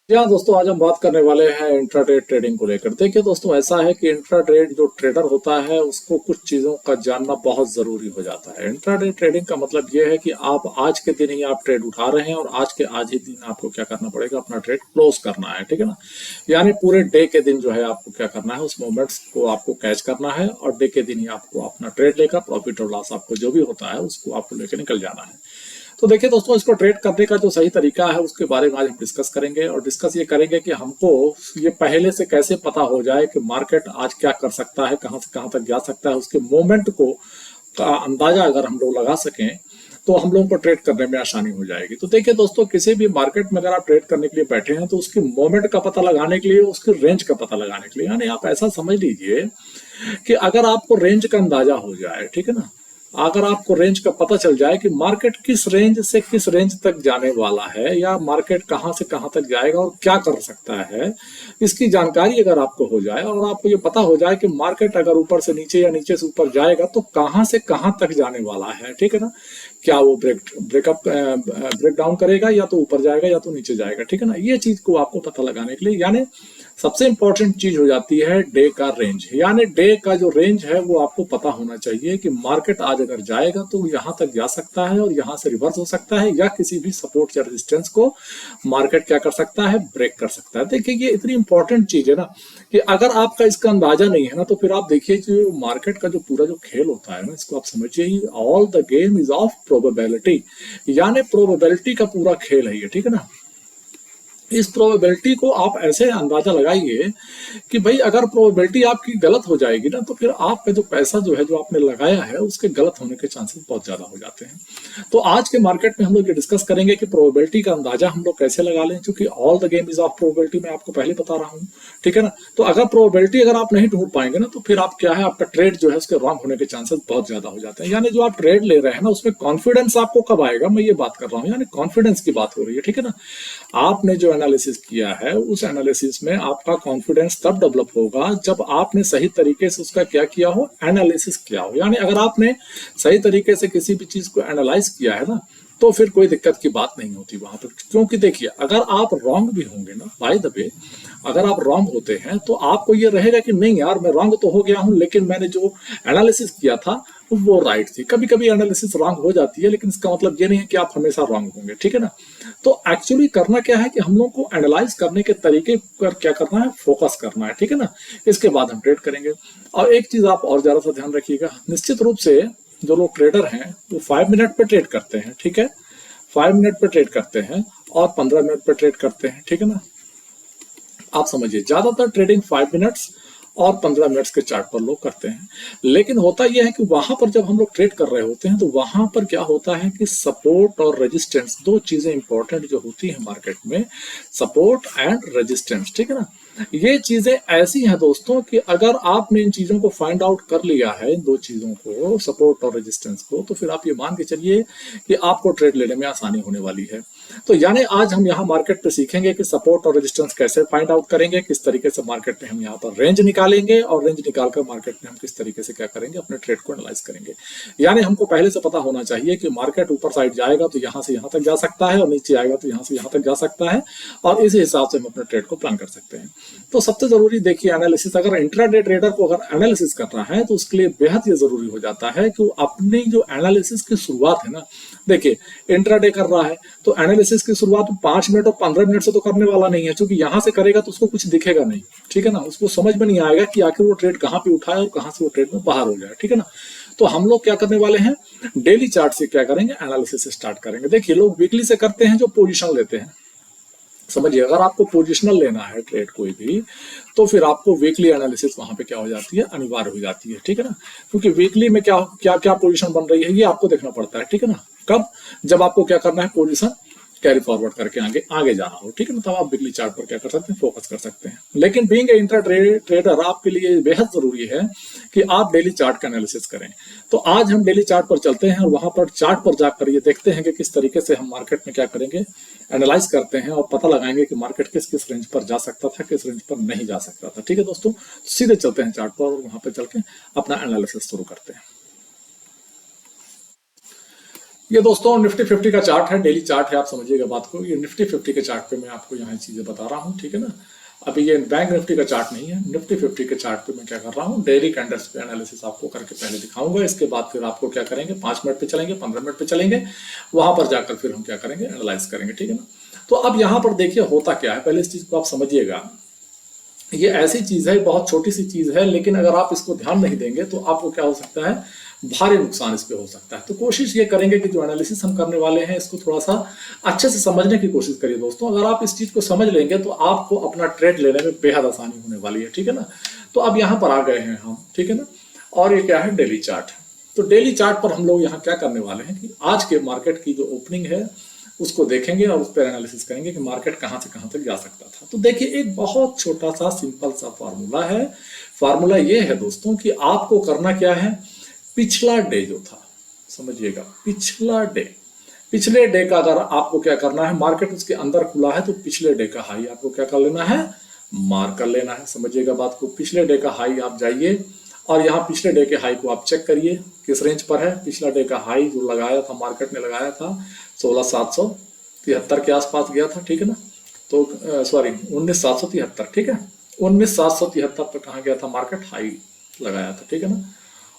जी हाँ दोस्तों, आज हम बात करने वाले हैं इंट्राडे ट्रेडिंग को लेकर। देखिए दोस्तों, ऐसा है कि इंट्राडे जो ट्रेडर होता है उसको कुछ चीज़ों का जानना बहुत ज़रूरी हो जाता है। इंट्राडे ट्रेडिंग का मतलब ये है कि आप आज के दिन ही आप ट्रेड उठा रहे हैं और आज के आज ही दिन आपको क्या करना पड़ेगा, अपना ट्रेड क्लोज करना है, ठीक है ना। यानी पूरे डे के दिन जो है आपको क्या करना है, उस मोमेंट्स को आपको कैच करना है और डे के दिन ही आपको अपना ट्रेड लेकर प्रॉफिट और लॉस आपको जो भी होता है उसको आपको लेकर निकल जाना है। तो देखिए दोस्तों, इसको ट्रेड करने का जो सही तरीका है उसके बारे में आज हम डिस्कस करेंगे और डिस्कस ये करेंगे कि हमको ये पहले से कैसे पता हो जाए कि मार्केट आज क्या कर सकता है, कहां से कहां तक जा सकता है। उसके मोमेंट को का अंदाजा अगर हम लोग लगा सकें तो हम लोगों को ट्रेड करने में आसानी हो जाएगी। तो देखिए दोस्तों, किसी भी मार्केट में अगर आप ट्रेड करने के लिए बैठे हैं तो उसकी मोमेंट का पता लगाने के लिए, उसकी रेंज का पता लगाने के लिए, यानी आप ऐसा समझ लीजिए कि अगर आपको रेंज का अंदाजा हो जाए, ठीक है ना, अगर आपको रेंज का पता चल जाए कि मार्केट किस रेंज से किस रेंज तक जाने वाला है या मार्केट कहां से कहां तक जाएगा और क्या कर सकता है, इसकी जानकारी अगर आपको हो जाए और आपको ये पता हो जाए कि मार्केट अगर ऊपर से नीचे या नीचे से ऊपर जाएगा तो कहां से कहां तक जाने वाला है, ठीक है ना। क्या वो ब्रेक डाउन करेगा, या तो ऊपर जाएगा या तो नीचे जाएगा, ठीक है ना। ये चीज को आपको पता लगाने के लिए, यानी सबसे इंपॉर्टेंट चीज हो जाती है डे का रेंज। यानी डे का जो रेंज है वो आपको पता होना चाहिए कि मार्केट आज अगर जाएगा तो यहां तक जा सकता है और यहां से रिवर्स हो सकता है, या किसी भी सपोर्ट या रेजिस्टेंस को मार्केट क्या कर सकता है, ब्रेक कर सकता है। देखिए ये इतनी इंपॉर्टेंट चीज है ना कि अगर आपका इसका अंदाजा नहीं है ना तो फिर आप देखिए जो मार्केट का जो पूरा जो खेल होता है ना, इसको आप समझिए, all the game is of probability. यानी प्रोबेबिलिटी का पूरा खेल है ये, ठीक है ना। इस प्रोबेबिलिटी को आप ऐसे अंदाजा लगाइए कि भाई अगर प्रोबेबिलिटी आपकी गलत हो जाएगी ना तो फिर आपका जो पैसा जो है, जो आपने लगाया है, उसके गलत होने के चांसेस बहुत ज्यादा हो जाते हैं। तो आज के मार्केट में हम लोग ये डिस्कस करेंगे कि प्रोबेबिलिटी का अंदाजा हम लोग कैसे लगा लें, क्योंकि all the game is of probability मैं आपको पहले बता रहा हूँ, ठीक है ना। तो अगर प्रोबेबिलिटी अगर आप नहीं ढूंढ पाएंगे ना तो फिर आप क्या है, आपका ट्रेड जो है उसके रॉन्ग होने के चांसेस बहुत ज्यादा हो जाते हैं। यानी जो आप ट्रेड ले रहे हैं ना उसमें कॉन्फिडेंस आपको कब आएगा, मैं ये बात कर रहा हूँ, यानी कॉन्फिडेंस की बात हो रही है, ठीक है ना। आपने जो एनालिसिस किया है उस एनालिसिस में आपका कॉन्फिडेंस तब डेवलप होगा जब आपने सही तरीके से उसका क्या किया हो, एनालिसिस किया हो। यानी अगर आपने सही तरीके से किसी भी चीज को एनालाइज किया है ना तो फिर कोई दिक्कत की बात नहीं होती वहां पर। क्योंकि देखिए, अगर आप रॉन्ग भी होंगे ना, बाय द वे, अगर आप रॉन्ग होते हैं तो आपको ये रहेगा कि नहीं यार, मैं रॉन्ग तो हो गया हूं लेकिन मैंने जो एनालिसिस किया था वो राइट थी। कभी कभी एनालिसिस रॉन्ग हो जाती है लेकिन इसका मतलब ये नहीं है कि आप हमेशा रॉन्ग होंगे, ठीक है ना। तो एक्चुअली करना क्या है कि हम लोग को एनालाइज करने के तरीके पर क्या करना है, फोकस करना है, ठीक है ना। इसके बाद हम ट्रेड करेंगे। और एक चीज आप और ज्यादा सा ध्यान रखिएगा, निश्चित रूप से जो लोग ट्रेडर हैं वो 5 मिनट पे ट्रेड करते हैं, ठीक है। 5 मिनट पे ट्रेड करते हैं और 15 मिनट पे ट्रेड करते हैं, ठीक है ना। आप समझिए, ज्यादातर ट्रेडिंग 5 मिनट्स और 15 मिनट्स के चार्ट पर लोग करते हैं। लेकिन होता यह है कि वहां पर जब हम लोग ट्रेड कर रहे होते हैं तो वहां पर क्या होता है कि सपोर्ट और रेजिस्टेंस, दो चीजें इंपॉर्टेंट जो होती है मार्केट में, सपोर्ट एंड रेजिस्टेंस, ठीक है ना। ये चीजें ऐसी हैं दोस्तों कि अगर आपने इन चीजों को फाइंड आउट कर लिया है, इन दो चीजों को, सपोर्ट और रेजिस्टेंस को, तो फिर आप ये मान के चलिए कि आपको ट्रेड लेने में आसानी होने वाली है। तो यानी आज हम यहाँ मार्केट पे सीखेंगे कि सपोर्ट और रेजिस्टेंस कैसे फाइंड आउट करेंगे, किस तरीके से मार्केट में हम यहाँ पर रेंज निकालेंगे और रेंज निकालकर मार्केट में हम किस तरीके से क्या करेंगे, अपने ट्रेड को एनालाइज करेंगे। यानी हमको पहले से पता होना चाहिए कि मार्केट ऊपर साइड जाएगा तो यहाँ से यहाँ तक जा सकता है और नीचे आएगा तो यहाँ से यहाँ तक जा सकता है, और इसी हिसाब से हम अपने ट्रेड को प्लान कर सकते हैं। तो सबसे जरूरी देखिए एनालिसिस, अगर इंट्राडे ट्रेडर को अगर एनालिसिस करना है तो उसके लिए बेहद ये जरूरी हो जाता है कि वो अपनी जो एनालिसिस की शुरुआत है ना, देखिए इंट्राडे कर रहा है तो एनालिसिस की शुरुआत 5 मिनट और 15 मिनट से तो करने वाला नहीं है, क्योंकि यहां से करेगा तो उसको कुछ दिखेगा नहीं, ठीक है ना। उसको समझ में नहीं आएगा कि आखिर वो ट्रेड कहां पे उठाए और कहां से वो ट्रेड में बाहर हो जाए, ठीक है ना। तो हम लोग क्या करने वाले हैं, डेली चार्ट से क्या करेंगे, एनालिसिस स्टार्ट करेंगे। देखिए लोग वीकली से करते हैं, जो पोजीशन लेते हैं, समझिए अगर आपको पोजिशनल लेना है ट्रेड कोई भी तो फिर आपको वीकली एनालिसिस वहां पे क्या हो जाती है, अनिवार्य हो जाती है, ठीक है ना। क्योंकि वीकली में क्या क्या क्या पोजीशन बन रही है ये आपको देखना पड़ता है, ठीक है ना। कब, जब आपको क्या करना है, पोजीशन कैरी फॉरवर्ड करके आगे आगे जाना हो, ठीक है ना, तब आप वीकली चार्ट पर क्या कर सकते हैं, फोकस कर सकते हैं। लेकिन बीइंग ए इंट्रा ट्रेडर आपके लिए बेहद जरूरी है कि आप डेली चार्ट का एनालिसिस करें। तो आज हम डेली चार्ट पर चलते हैं और वहां पर चार्ट पर जाकर ये देखते हैं कि किस तरीके से हम मार्केट में क्या करेंगे, एनालाइज करते हैं और पता लगाएंगे कि मार्केट किस किस रेंज पर जा सकता था, किस रेंज पर नहीं जा सकता था, ठीक है दोस्तों। सीधे चलते हैं चार्ट पर और वहां पर चल के अपना एनालिसिस शुरू करते हैं। ये दोस्तों निफ्टी 50 का चार्ट है, डेली चार्ट है, आप समझिएगा बात को। ये निफ्टी 50 के चार्ट पे मैं आपको यहाँ चीजें बता रहा हूँ, ठीक है ना। अभी ये बैंक निफ्टी का चार्ट नहीं है, निफ्टी 50 के चार्ट पे मैं क्या कर रहा हूँ, डेली कैंडल्स पे एनालिसिस आपको करके पहले दिखाऊंगा। इसके बाद फिर आपको क्या करेंगे, 5 मिनट पे चलेंगे, 15 मिनट पे चलेंगे, वहां पर जाकर फिर हम क्या करेंगे, एनालाइज करेंगे, ठीक है ना। तो अब यहाँ पर देखिए होता क्या है, पहले इस चीज को आप समझिएगा। ये ऐसी चीज है, बहुत छोटी सी चीज है, लेकिन अगर आप इसको ध्यान नहीं देंगे तो आपको क्या हो सकता है, भारी नुकसान इस पे हो सकता है। तो कोशिश ये करेंगे कि जो एनालिसिस हम करने वाले हैं इसको थोड़ा सा अच्छे से समझने की कोशिश करिए दोस्तों। अगर आप इस चीज को समझ लेंगे तो आपको अपना ट्रेड लेने में बेहद आसानी होने वाली है, ठीक है ना। तो अब यहाँ पर आ गए हैं हम, ठीक है ना। और ये क्या है, डेली चार्ट। तो डेली चार्ट पर हम लोग यहाँ क्या करने वाले हैं कि आज के मार्केट की जो ओपनिंग है उसको देखेंगे और उस पर एनालिसिस करेंगे कि मार्केट कहां से कहां तक जा सकता था। तो देखिए एक बहुत छोटा सा सिंपल सा फार्मूला है। फार्मूला ये है दोस्तों कि आपको करना क्या है, पिछला डे जो था, समझिएगा पिछला डे, पिछले डे का अगर आपको क्या करना है, मार्केट उसके अंदर खुला है तो पिछले डे का हाई आपको क्या कर लेना है, मार्क कर लेना है। समझिएगा बात को, पिछले डे का हाई आप जाइए और यहाँ पिछले डे के हाई को आप चेक करिए किस रेंज पर है। पिछला डे का हाई जो लगाया था, मार्केट ने लगाया था 16,773 के आसपास गया था, ठीक है ना। तो सॉरी 19,773, ठीक है, 19,773 पर कहाँ गया था, मार्केट हाई लगाया था, ठीक है ना,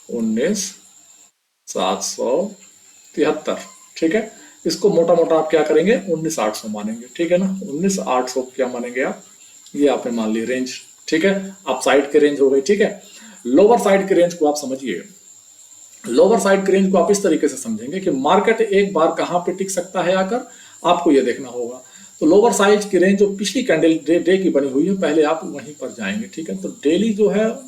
19,773, ठीक है। इसको मोटा मोटा आप क्या करेंगे, 19,800 मानेंगे, ठीक है ना। 19,800 क्या मानेंगे आप, ये आपने मान ली रेंज, ठीक है। आप साइड के रेंज हो गई, ठीक है। लोअर साइड के रेंज को आप समझिए, लोअर साइड के रेंज को आप इस तरीके से समझेंगे कि मार्केट एक बार कहां पे टिक सकता है आकर, आपको यह देखना होगा। तो लोअर साइड की रेंज जो पिछली कैंडल डे की बनी हुई है, पहले आप वहीं पर जाएंगे, ठीक है। तो डेली जो है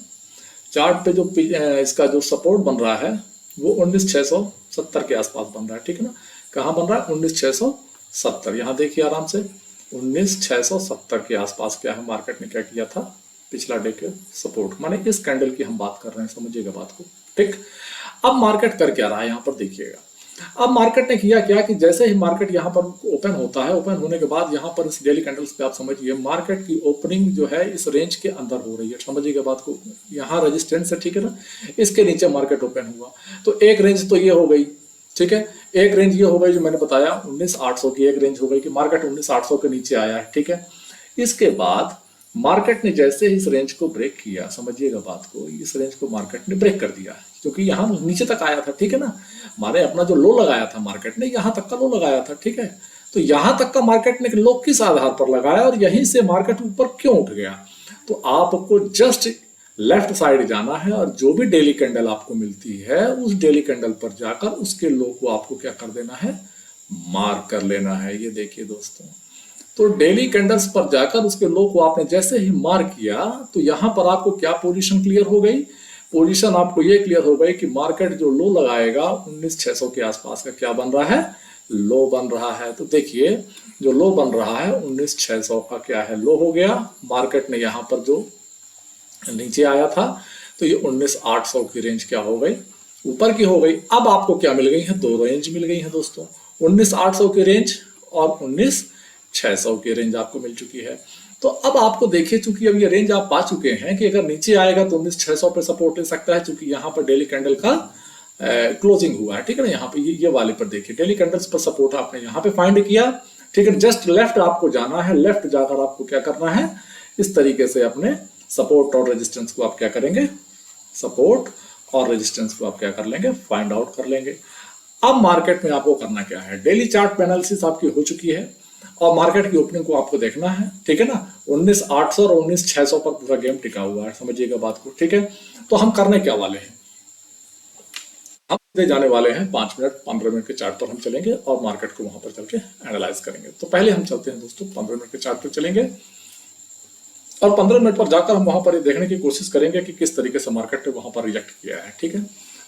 चार्ट पे जो इसका जो सपोर्ट बन रहा है वो 19,670 के आसपास बन रहा है, ठीक है ना। कहाँ बन रहा है, 19,670, यहाँ देखिए आराम से 19,670 के आसपास क्या है, मार्केट ने क्या किया था, पिछला डे के सपोर्ट, माने इस कैंडल की हम बात कर रहे हैं, समझिएगा बात को, ठीक। अब मार्केट कर क्या रहा है, यहाँ पर देखिएगा। अब मार्केट ने किया क्या कि जैसे ही मार्केट यहाँ पर ओपन होता है, ओपन होने के बाद यहाँ पर इस डेली कैंडल्स पे आप समझिए मार्केट की ओपनिंग जो है इस रेंज के अंदर हो रही है, समझिएगा बात को। यहाँ रेजिस्टेंस है, ठीक है ना, इसके नीचे मार्केट ओपन हुआ। तो एक रेंज तो ये हो गई, ठीक है, एक रेंज ये हो गई जो मैंने बताया 19,800 की, एक रेंज हो गई कि मार्केट 19,800 के नीचे आया है, ठीक है। इसके बाद मार्केट ने जैसे ही इस रेंज को ब्रेक किया, समझिएगा बात को, इस रेंज को मार्केट ने ब्रेक कर दिया क्योंकि यहां नीचे तक आया था, ठीक है ना। माने अपना जो लो लगाया था मार्केट ने, यहां तक का लो लगाया था, ठीक है। तो यहां तक का मार्केट ने लो किस आधार पर लगाया और यहीं से मार्केट ऊपर क्यों उठ गया। तो आपको जस्ट लेफ्ट साइड जाना है और जो भी डेली कैंडल आपको मिलती है उस डेली कैंडल पर जाकर उसके लो को आपको क्या कर देना है, मार्क कर लेना है। ये देखिए दोस्तों, तो डेली कैंडल्स पर जाकर उसके लो को आपने जैसे ही मार्क किया तो यहां पर आपको क्या पोजीशन क्लियर हो गई, पोजीशन आपको ये क्लियर हो गई कि मार्केट जो लो लगाएगा 19,600 के आसपास का क्या बन रहा है, लो बन रहा है। तो देखिए जो लो बन रहा है 19,600 का क्या है, लो हो गया। मार्केट ने यहाँ पर जो नीचे आया था तो ये 19,800 की रेंज क्या हो गई, ऊपर की हो गई। अब आपको क्या मिल गई है, दो रेंज मिल गई है दोस्तों, 19,800 की रेंज और 19,600 की रेंज आपको मिल चुकी है। तो अब आपको देखिए, चूंकि अब ये रेंज आप पा चुके हैं कि अगर नीचे आएगा तो 19,600 पे सपोर्ट ले सकता है, चूंकि यहाँ पर डेली कैंडल का क्लोजिंग हुआ है, ठीक है ना। यहाँ पे ये वाले पर देखिए डेली कैंडल्स पर सपोर्ट आपने यहाँ पे फाइंड किया, ठीक है। जस्ट लेफ्ट आपको जाना है, लेफ्ट जाकर आपको क्या करना है, इस तरीके से अपने सपोर्ट और रेजिस्टेंस को आप क्या करेंगे, सपोर्ट और रेजिस्टेंस को आप क्या कर लेंगे, फाइंड आउट कर लेंगे। अब मार्केट में आपको करना क्या है, डेली चार्ट एनालिसिस आपकी हो चुकी है और मार्केट की ओपनिंग को आपको देखना है, ठीक है ना। 19,800 और 19,600 पर पूरा गेम टिका हुआ है, समझिएगा बात को, ठीक है। तो हम करने क्या वाले हैं, हम सीधे जाने वाले हैं 5 मिनट 15 मिनट के चार्ट पर हम चलेंगे और मार्केट को वहां पर चल के एनालाइज करेंगे। तो पहले हम चलते हैं दोस्तों 15 मिनट के चार्ट पर चलेंगे और 15 मिनट पर जाकर हम वहां पर देखने की कोशिश करेंगे कि किस तरीके से मार्केट ने वहां पर रिएक्ट किया है, ठीक है।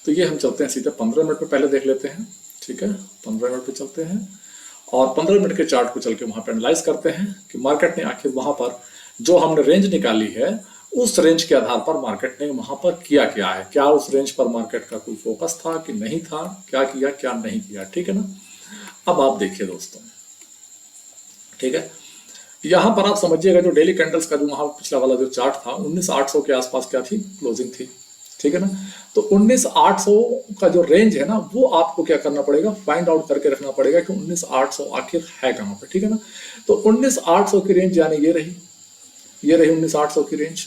तो ये हम चलते हैं सीधे 15 मिनट पे पहले देख लेते हैं, ठीक है। 15 मिनट पे चलते हैं और 15 मिनट के चार्ट को चल के वहां पर एनालाइज करते हैं कि मार्केट ने आखिर वहां पर जो हमने रेंज निकाली है उस रेंज के आधार पर मार्केट ने वहां पर किया क्या है, क्या उस रेंज पर मार्केट का कोई फोकस था कि नहीं था, क्या किया क्या नहीं किया, ठीक है ना। अब आप देखिए दोस्तों, ठीक है, यहां पर आप समझिएगा जो डेली कैंडल्स का जो वहां पिछला वाला जो चार्ट था 19,800 के आसपास क्या थी, क्लोजिंग थी, ठीक है ना। तो 19,800 का जो रेंज है ना, वो आपको क्या करना पड़ेगा, फाइंड आउट करके रखना पड़ेगा कि 19,800 आखिर है कहाँ पे, ठीक है ना। तो 19,800 की रेंज यानी ये रही 19,800 की रेंज,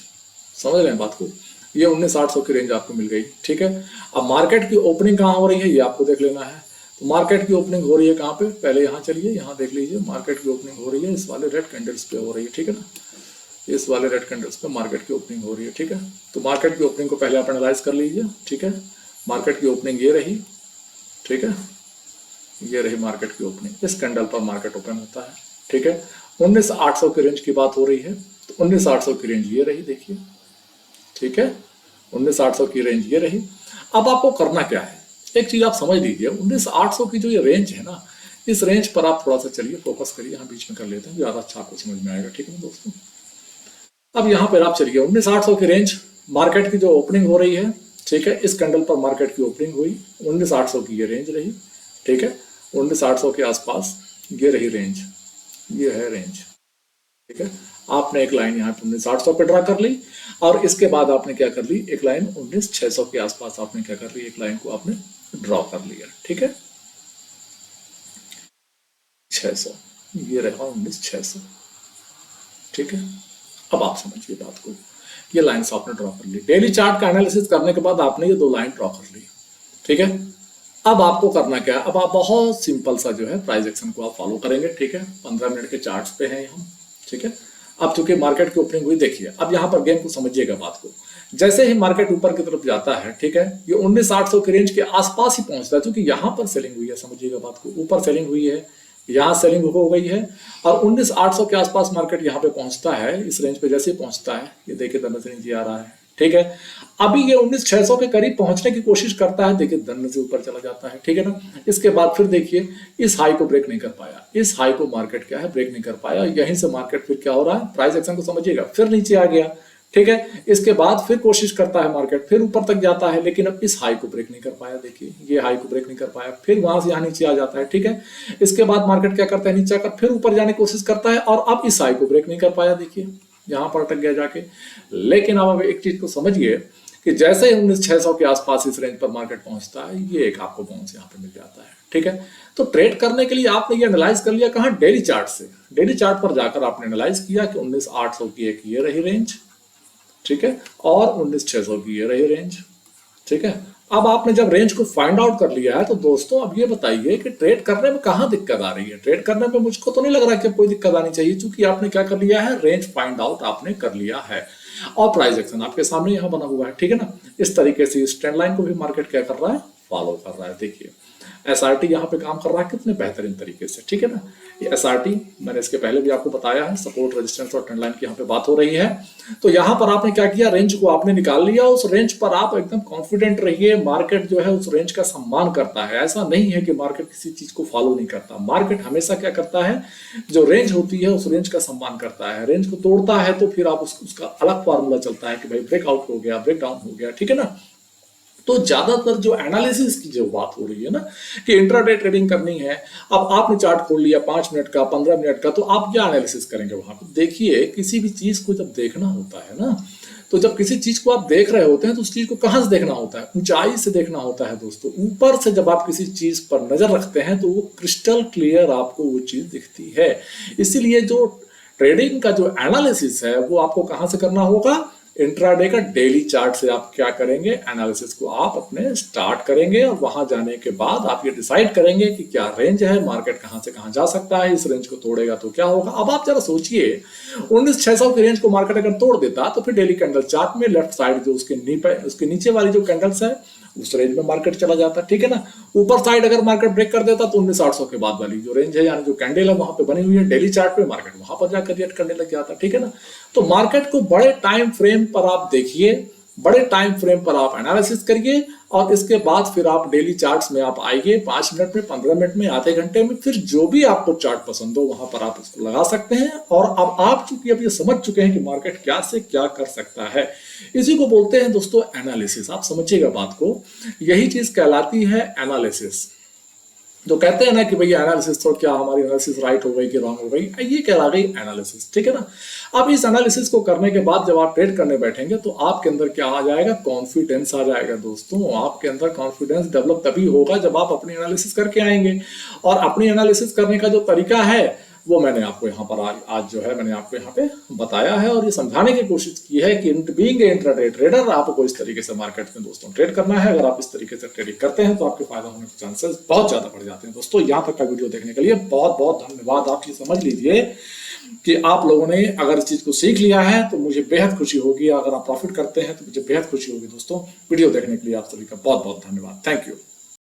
समझ रहे हैं बात को। ये 19,800 की रेंज आपको मिल गई, ठीक है। अब मार्केट की ओपनिंग कहाँ हो रही है ये आपको देख लेना है। तो मार्केट की ओपनिंग हो रही है कहाँ पे, पहले यहाँ चलिए, यहाँ देख लीजिए, मार्केट की ओपनिंग हो रही है इस वाले रेड कैंडल्स पे हो रही है, ठीक है ना। इस वाले रेड कैंडल्स पे मार्केट की ओपनिंग हो रही है, ठीक है। तो मार्केट की ओपनिंग को पहले आप एनालाइज कर लीजिए, ठीक है। मार्केट की ओपनिंग ये रही, ठीक है, ये रही मार्केट की ओपनिंग, इस कैंडल पर मार्केट ओपन होता है, ठीक है। 19,800 की रेंज की बात हो रही है, तो 19,800 की रेंज ये रही, देखिए, ठीक है। 19,800 की रेंज ये रही। अब आपको करना क्या है, एक चीज आप समझ लीजिए, 19,800 की जो ये रेंज है ना, इस रेंज पर आप थोड़ा सा चलिए, फोकस करिए, यहाँ बीच में कर लेते हैं, ज्यादा अच्छा आपको समझ में आएगा, ठीक है दोस्तों। अब यहाँ पर आप चलिए, 19,800 की रेंज, मार्केट की जो ओपनिंग हो रही है, ठीक है, इस कैंडल पर मार्केट की ओपनिंग हुई, 19,800 की ये रेंज रही, ठीक है। 19,800 के आसपास ये रही रेंज, ये है रेंज, ठीक है। आपने एक लाइन यहाँ पे 19,800 पे ड्रा कर ली, और इसके बाद आपने क्या कर ली, एक लाइन 19,600 के आसपास आपने क्या कर ली, एक लाइन को आपने ड्रॉ कर लिया, ठीक है। 600, ये रहा 19,600, ठीक है। अब आप समझिए बात को, ये लाइंस आपने ड्रॉ कर ली, डेली चार्ट का एनालिसिस करने के बाद आपने ये 2 लाइन ड्रॉ कर ली, ठीक है। अब आपको करना क्या है, अब आप बहुत सिंपल सा जो है प्राइस एक्शन को आप फॉलो करेंगे, ठीक है। 15 मिनट के चार्ट्स पे हैं हम, ठीक है। अब चूंकि मार्केट की ओपनिंग हुई, देखिए अब यहाँ पर गेम को समझिएगा बात को, जैसे ही मार्केट ऊपर की तरफ जाता है, ठीक है, ये 19,800 की रेंज के आसपास ही पहुंचता है, क्योंकि यहाँ पर सेलिंग हुई है, समझिएगा बात को, ऊपर सेलिंग हुई है, यहाँ सेलिंग हो गई है, और 19,800 के आसपास मार्केट यहाँ पे पहुंचता है, इस रेंज पे जैसे ही पहुंचता है, ये देखिए धन से नीचे आ रहा है, ठीक है। अभी ये 19,600 के करीब पहुंचने की कोशिश करता है, देखिए धन से ऊपर चला जाता है, ठीक है ना। इसके बाद फिर देखिए, इस हाई को ब्रेक नहीं कर पाया, इस हाई को मार्केट क्या है, ब्रेक नहीं कर पाया, यहीं से मार्केट फिर क्या हो रहा है, प्राइस एक्शन को समझिएगा, फिर नीचे आ गया, ठीक है। इसके बाद फिर कोशिश करता है मार्केट, फिर ऊपर तक जाता है, लेकिन अब इस हाई को ब्रेक नहीं कर पाया, देखिए ये हाई को ब्रेक नहीं कर पाया, फिर वहां से यहाँ नीचे आ जाता है, ठीक है। इसके बाद मार्केट क्या करता है, नीचे आकर फिर ऊपर जाने की कोशिश करता है, और अब इस हाई को ब्रेक नहीं कर पाया, देखिए यहाँ पर अटक गया जाके। लेकिन अब एक चीज को समझिए कि जैसे ही 19,600 के आसपास इस रेंज पर मार्केट पहुंचता है, ये एक आपको बाउंस यहाँ पे मिल जाता है, ठीक है। तो ट्रेड करने के लिए आपने ये एनालाइज कर लिया कहाँ, डेली चार्ट से, डेली चार्ट पर जाकर आपने एनालाइज किया कि 19,800 की एक ये रही रेंज, ठीक है, और 19,600 की ये रही रेंज, ठीक है। अब आपने जब रेंज को फाइंड आउट कर लिया है, तो दोस्तों अब ये बताइए कि ट्रेड करने में कहाँ दिक्कत आ रही है। ट्रेड करने में मुझको तो नहीं लग रहा कि कोई दिक्कत आनी चाहिए, क्योंकि आपने क्या कर लिया है, रेंज फाइंड आउट आपने कर लिया है, और प्राइस एक्शन आपके सामने यहाँ बना हुआ है, ठीक है ना। इस तरीके से इस ट्रेंड लाइन को भी मार्केट क्या कर रहा है, फॉलो कर रहा है। देखिए एसआरटी यहाँ पे काम कर रहा है कितने बेहतरीन तरीके से, ठीक है ना। ये एसआरटी मैंने इसके पहले भी आपको बताया है, सपोर्ट रेजिस्टेंस और ट्रेंड लाइन की यहाँ पे बात हो रही है। तो यहाँ पर आपने क्या किया, रेंज को आपने निकाल लिया, उस रेंज पर आप एकदम कॉन्फिडेंट रहिए, मार्केट जो है उस रेंज का सम्मान करता है। ऐसा नहीं है कि मार्केट किसी चीज को फॉलो नहीं करता, मार्केट हमेशा क्या करता है, जो रेंज होती है उस रेंज का सम्मान करता है। रेंज को तोड़ता है तो फिर आप उसका अलग फॉर्मूला चलता है कि भाई ब्रेकआउट हो गया, ब्रेक डाउन हो गया, ठीक है ना। तो ज्यादातर जो एनालिसिस की जो बात हो रही है ना कि इंट्राडे ट्रेडिंग करनी है, अब आपने चार्ट खोल लिया 5 मिनट का, 15 मिनट का, तो आप क्या एनालिसिस करेंगे वहां पे। देखिए किसी भी चीज को जब देखना होता है ना, तो जब किसी चीज को आप देख रहे होते हैं तो उस चीज को कहां से देखना होता है, ऊंचाई से देखना होता है दोस्तों। ऊपर से जब आप किसी चीज पर नजर रखते हैं तो वो क्रिस्टल क्लियर आपको वो चीज दिखती है। इसीलिए जो ट्रेडिंग का जो एनालिसिस है वो आपको कहां से करना होगा, इंट्राडे का डेली चार्ट से आप क्या करेंगे, एनालिसिस को आप अपने स्टार्ट करेंगे, और वहां जाने के बाद आप ये डिसाइड करेंगे कि क्या रेंज है, मार्केट कहां से कहां जा सकता है, इस रेंज को तोड़ेगा तो क्या होगा। अब आप जरा सोचिए 19,600 की रेंज को मार्केट अगर तोड़ देता तो फिर डेली कैंडल चार्ट में लेफ्ट साइड जो उसके नीचे वाली जो कैंडल्स है उस रेंज में मार्केट चला जाता, ठीक है ना। ऊपर साइड अगर मार्केट ब्रेक कर देता तो 19,800 के बाद वाली जो रेंज है, यानी जो कैंडल है वहां पे बनी हुई है डेली चार्ट पे, मार्केट वहां पर जाकर रिएक्ट करने लग जाता, ठीक है ना। तो मार्केट को बड़े टाइम फ्रेम पर आप देखिए, बड़े टाइम फ्रेम पर आप एनालिसिस करिए, और इसके बाद फिर आप डेली चार्ट्स में आप आइए, 5 मिनट में, 15 मिनट में, आधे घंटे में, फिर जो भी आपको चार्ट पसंद हो वहां पर आप उसको लगा सकते हैं। और अब आप चूंकि अब ये समझ चुके हैं कि मार्केट क्या से क्या कर सकता है, इसी को बोलते हैं दोस्तों एनालिसिस। आप समझिएगा बात को, यही चीज कहलाती है एनालिसिस। जो कहते हैं ना कि भैया एनालिसिस, तो क्या हमारी एनालिसिस राइट हो गई कि रॉन्ग हो गई, ये कहला गई एनालिसिस, ठीक है ना। अब इस एनालिसिस को करने के बाद जब आप ट्रेड करने बैठेंगे तो आपके अंदर क्या आ जाएगा, कॉन्फिडेंस आ जाएगा दोस्तों। आपके अंदर कॉन्फिडेंस डेवलप तभी होगा जब आप अपनी एनालिसिस करके आएंगे। और अपनी एनालिसिस करने का जो तरीका है वो मैंने आपको यहाँ पर आज जो है मैंने आपको यहाँ पे बताया है, और ये समझाने की कोशिश की है कि बीइंग ए इंट्राडे ट्रेडर आपको इस तरीके से मार्केट में दोस्तों ट्रेड करना है। अगर आप इस तरीके से ट्रेडिंग करते हैं तो आपके फायदा होने के चांसेस बहुत ज्यादा बढ़ जाते हैं। दोस्तों यहाँ तक का वीडियो देखने के लिए बहुत बहुत धन्यवाद। आप ये समझ लीजिए कि आप लोगों ने अगर इस चीज को सीख लिया है तो मुझे बेहद खुशी होगी। अगर आप प्रॉफिट करते हैं तो मुझे बेहद खुशी होगी। दोस्तों वीडियो देखने के लिए आप सभी का बहुत बहुत धन्यवाद। Thank you.